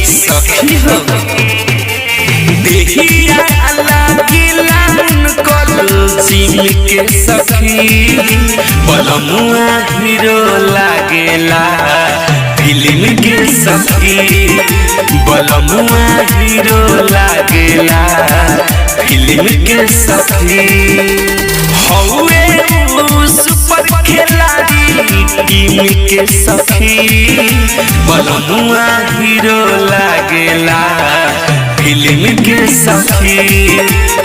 सखी हो देहिया लागिला उनकर जिम के सखी बलमुआ हीरो लागेला फिल्म के सखी बलमुआ हीरो लागेला फिल्म के सखी हौवे सुपर खिलाड़ी टीम के सखी बलमुआ हीरो लागेला फिल्म के सखी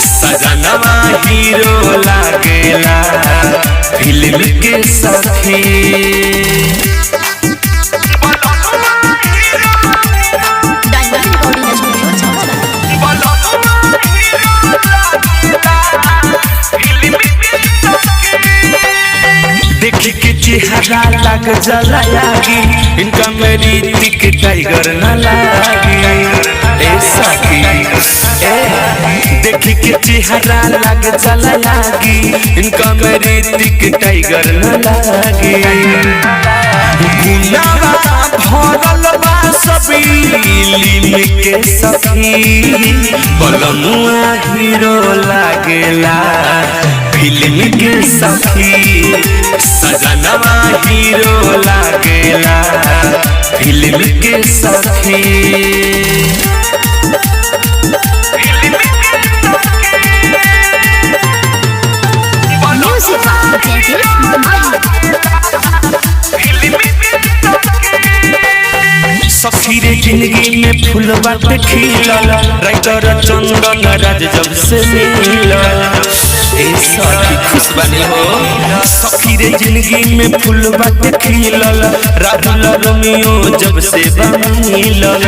सजनवा हीरो लागेला फिल्म के सखी देखी के चेहरा लग जलायागी इनका मेरी टिक टाइगर न लागी ऐसा की देखी के चेहरा लग जलायागी इनका मेरी टिक टाइगर न लागी गुनावा भरल बा सबीली के सखी बलमुआ हीरो लागेला फिल्म के सखी सजनवा हीरो लागेला फिल्म के सखी सखी रे जिंदगी में फूल बाटे खिलल राइटर चंदन राज जब से मिलल सखी खुश बनी हो सखी रे जिंदगी में फूल बाटे खिलल राहुल रोमियो जब से मिलल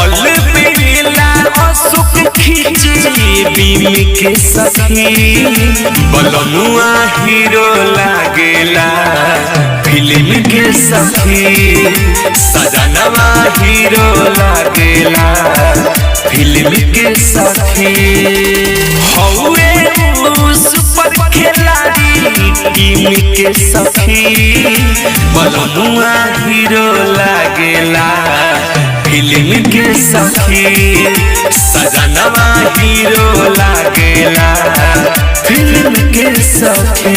ऑल बेला असुक खींची बीम के सखी बलमुआ हीरो लागेला फिल्म के सखी सजनवा हीरो लागेला फिल्म के सखी हौवे सुपर खिलाड़ी टीम के सखी बलमुआ हीरो लागेला फिल्म के सखी सजनवा हीरो लागेला फिल्म के सखी।